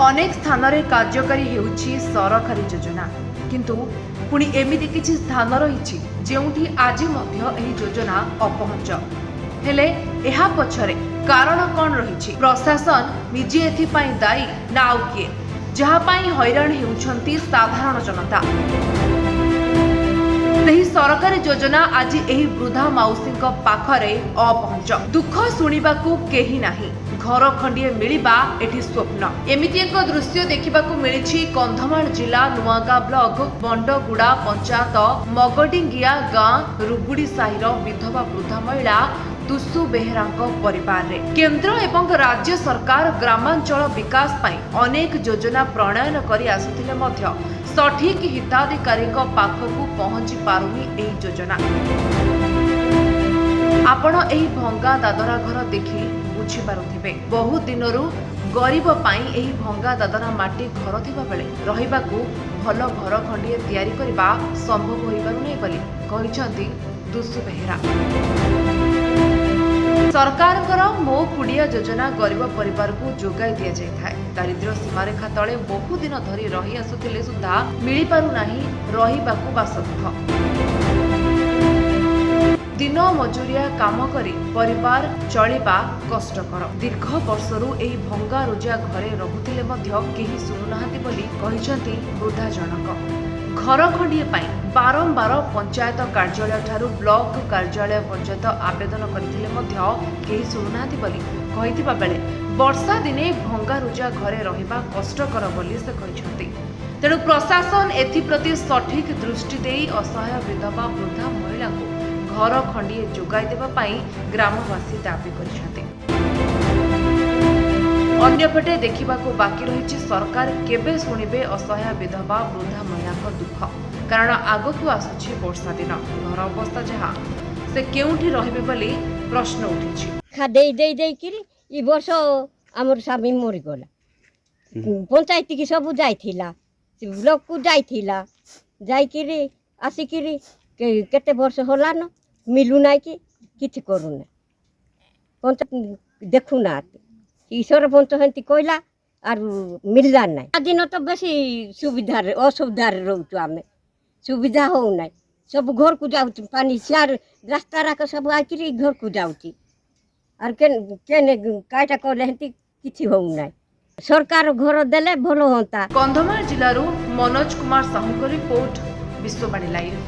अनेक स्थान रे कार्यकारी हेउछि सरकारी योजना किंतु पुणी एमिति किछि स्थान रहिछि जेउठी आज मध्य एही योजना अपहुंच हेले एहा पछरे कारण कोन रहिछि प्रशासन निजे एथि पई दायी ना आउ किए जहा पई हैरान हेउछंती साधारण जनता। ସେହି ସରକାରୀ ଯୋଜନା ଆଜି ଏହି ବୃଦ୍ଧା ମାଉସୀଙ୍କ ପାଖରେ ଅପହଞ୍ଚ। ଦୁଃଖ ଶୁଣିବାକୁ କେହି ନାହିଁ, ଘର ଖଣ୍ଡିଏ ମିଳିବା ଏଠି ସ୍ୱପ୍ନ। ଏମିତି ଏକ ଦୃଶ୍ୟ ଦେଖିବାକୁ ମିଳିଛି କନ୍ଧମାଳ ଜିଲ୍ଲା ନୂଆଗାଁ ବ୍ଲକ ବଣ୍ଡଗୁଡ଼ା ପଞ୍ଚାୟତ ମଗଡିଙ୍ଗିଆ ଗାଁ ରୁଗୁଡ଼ି ସାହିର ବିଧବା ବୃଦ୍ଧା ମହିଳା ଦୁସୁ ବେହେରାଙ୍କ ପରିବାରରେ କେନ୍ଦ୍ର ଏବଂ ରାଜ୍ୟ ସରକାର ଗ୍ରାମାଞ୍ଚଳ ବିକାଶ ପାଇଁ ଅନେକ ଯୋଜନା ପ୍ରଣୟନ କରି ଆସୁଥିଲେ ମଧ୍ୟ ସଠିକ ହିତାଧିକାରୀଙ୍କ ପାଖକୁ ପହଞ୍ଚି ପାରୁନି ଏହି ଯୋଜନା। ଆପଣ ଏହି ଭଙ୍ଗା ଦାଦରା ଘର ଦେଖି ବୁଝିପାରୁଥିବେ ବହୁ ଦିନରୁ ଗରିବ ପାଇଁ ଏହି ଭଙ୍ଗା ଦାଦରା ମାଟି ଘର ଥିବା ବେଳେ ରହିବାକୁ ଭଲ ଘର ଖଣ୍ଡିଏ ତିଆରି କରିବା ସମ୍ଭବ ହୋଇପାରୁନି ବୋଲି କହିଛନ୍ତି ଦୁସୁ ବେହେରା। सरकार मो कुड़िया योजना गरीब परिवार को जोगाई दि जाए। दारिद्र्य सीमारेखा तले बहु दिन धरी रही आसुथिले सुद्धा मिल पारु नाही रहिबाकु बासगृह। दिन मजूरिया काम करी परिवार चलिबा कष्टकर। दीर्घ वर्षरू एही भंगा रुजिया घरे रहुथिले मध्य केही सुनुनाहांती बोली कहिसंती वृद्धा जनक। घर खंडिए पाई बारंबार पंचायत कार्यालय ठारू ब्लॉक कार्यालय पर्यंत आवेदन करथिले मध्य केही सुनुनाहांती बोली कहिथिबा बेले वर्षा दिने भंगा रुजिया घरे रहिबा कष्टकर बोली से कहिसंती। तेणु प्रशासन एथिप्रति सठिक दृष्टि देई असहाय विधवा वृद्धा महिला को घर खंडिए जोगाई देबा पाई ग्रामवासी दाबी करिसंती। अन्यपटे देखिबाकू बाकी रही सरकार केबे शुणिबे असहाय विधवा वृद्धा महिला दुख। कारण आगकू आसुछि वर्षा दिन घर अवस्था जहाँ से केउठी रहिबे बोली प्रश्न उठिछि। दे दे दे किरी ई वर्ष हमर स्वामी मरि गला। पंचायत की सब जाइथिला ब्लॉक को जाइथिला जाई किरी आसी किरी केते वर्ष होला न मिलु नाइ कि किछि करू ना पंचायत देखु ना ईश्वर पंच हंती कहला आर मिलला ना। दिन तो बेसी सुविधा असुविधा रोचु आम सुविधा हो ना सब घर को जाऊँ पानी सियार रास्ता राक सब आकर घर को जाऊँगी आर केने काटा कहले हंती किछि हो ना सरकार घर देले भलो होता। कंधमाल जिल्लारू मनोज कुमार साहू रिपोर्ट विश्ववाणी लाइव।